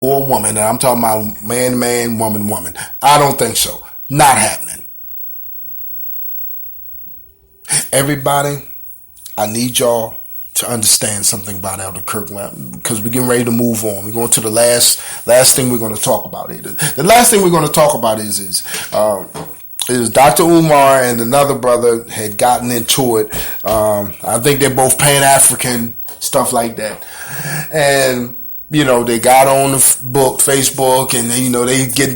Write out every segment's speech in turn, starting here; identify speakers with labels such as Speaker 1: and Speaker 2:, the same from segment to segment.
Speaker 1: or woman, and I'm talking about man, man, woman, woman. I don't think so. Not happening. Everybody, I need y'all to understand something about Elder Kirkland, because we're getting ready to move on. We're going to the last thing we're going to talk about. The last thing we're going to talk about is Dr. Umar and another brother had gotten into it. I think they're both Pan-African, stuff like that. And they got on the Facebook, and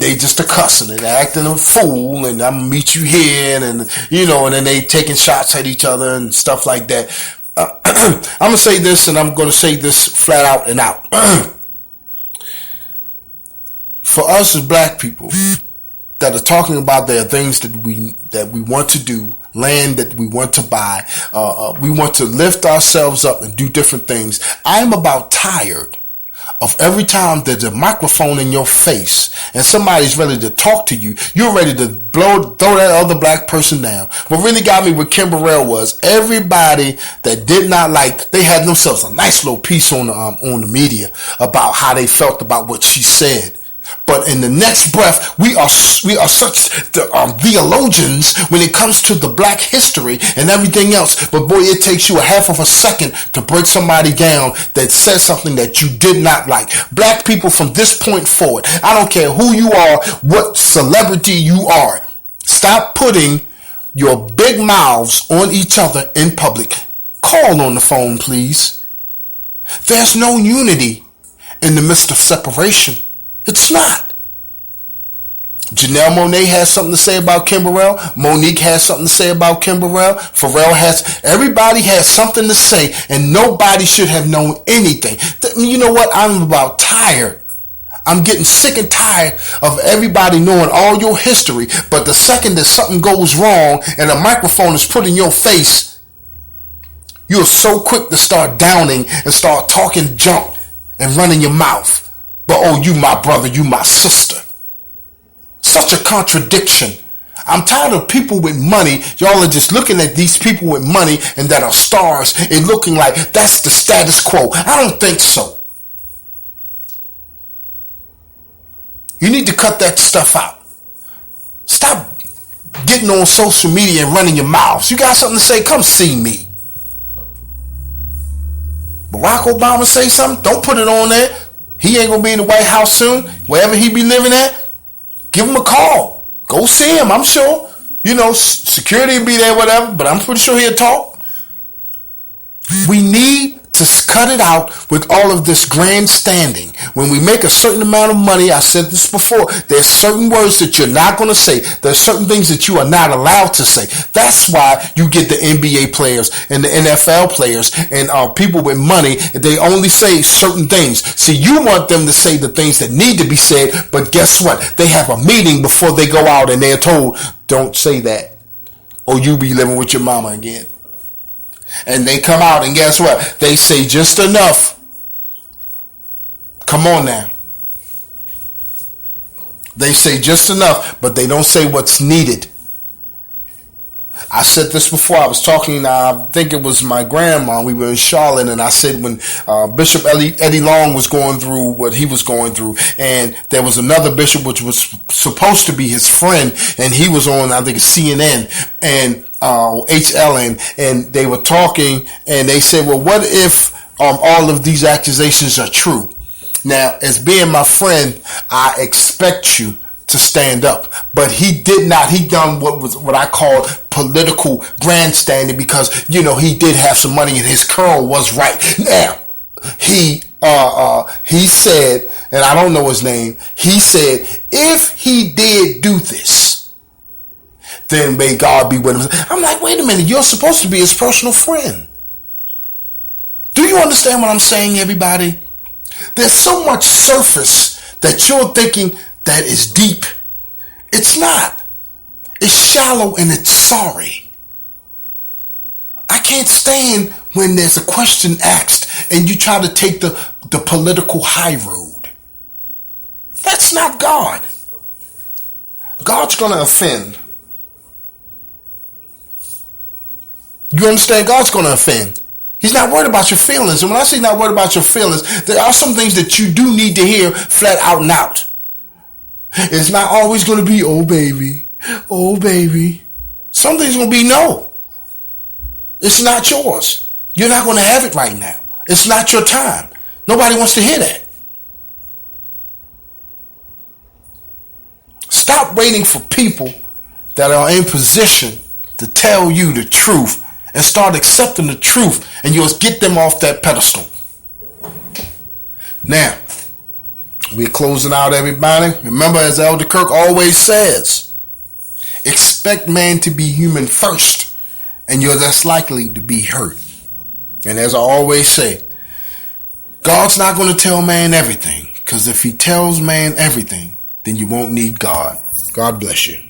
Speaker 1: they just a cussing and acting a fool, and I'm gonna meet you here, and then they taking shots at each other and stuff like that. I'm gonna say this, and I'm gonna say this flat out and out. For us as black people that are talking about there are things that we want to do, land that we want to buy, we want to lift ourselves up and do different things. I'm about tired of every time there's a microphone in your face and somebody's ready to talk to you, you're ready to throw that other black person down. What really got me with Kim Burrell was everybody that did not like, they had themselves a nice little piece on the media about how they felt about what she said. But in the next breath, we are such theologians when it comes to the black history and everything else. But boy, it takes you a half of a second to break somebody down that says something that you did not like. Black people, from this point forward, I don't care who you are, what celebrity you are, stop putting your big mouths on each other in public. Call on the phone, please. There's no unity in the midst of separation. It's not. Janelle Monáe has something to say about Kim Burrell. Monique has something to say about Kim Burrell. Everybody has something to say, and nobody should have known anything. You know what? I'm about tired. I'm getting sick and tired of everybody knowing all your history, but the second that something goes wrong and a microphone is put in your face, you're so quick to start downing and start talking junk and running your mouth. But oh, you my brother, you my sister. Such a contradiction. I'm tired of people with money. Y'all are just looking at these people with money and that are stars and looking like that's the status quo. I don't think so. You need to cut that stuff out. Stop getting on social media and running your mouths. You got something to say? Come see me. Barack Obama say something? Don't put it on there. He ain't going to be in the White House soon. Wherever he be living at, give him a call. Go see him, I'm sure. Security will be there, whatever, but I'm pretty sure he'll talk. We need to cut it out with all of this grandstanding. When we make a certain amount of money, I said this before, there's certain words that you're not going to say. There's certain things that you are not allowed to say. That's why you get the NBA players and the NFL players and people with money. They only say certain things. See, you want them to say the things that need to be said, but guess what? They have a meeting before they go out and they're told, don't say that, or you be living with your mama again. And they come out and guess what? They say just enough. Come on now. They say just enough, but they don't say what's needed. I said this before. I was talking, I think it was my grandma. We were in Charlotte, and I said when Bishop Eddie Long was going through what he was going through, and there was another bishop which was supposed to be his friend, and he was on, I think, CNN and HLN, and they were talking, and they said, well, what if all of these accusations are true? Now, as being my friend, I expect you to stand up, but he did not. He done what I call political grandstanding, because he did have some money and his curl was right. Now he said, and I don't know his name, he said if he did do this, then may God be with him. I'm like, wait a minute, you're supposed to be his personal friend. Do you understand what I'm saying, everybody? There's so much surface that you're thinking that is deep. It's not. It's shallow and it's sorry. I can't stand when there's a question asked and you try to take the political high road. That's not God. God's going to offend. You understand? God's going to offend. He's not worried about your feelings. And when I say not worried about your feelings, there are some things that you do need to hear flat out and out. It's not always going to be, oh baby, oh baby. Some things going to be no. It's not yours. You're not going to have it right now. It's not your time. Nobody wants to hear that. Stop waiting for people that are in position to tell you the truth and start accepting the truth, and you'll get them off that pedestal. Now, we're closing out, everybody. Remember, as Elder Kirk always says, expect man to be human first, and you're less likely to be hurt. And as I always say, God's not going to tell man everything, because if he tells man everything, then you won't need God. God bless you.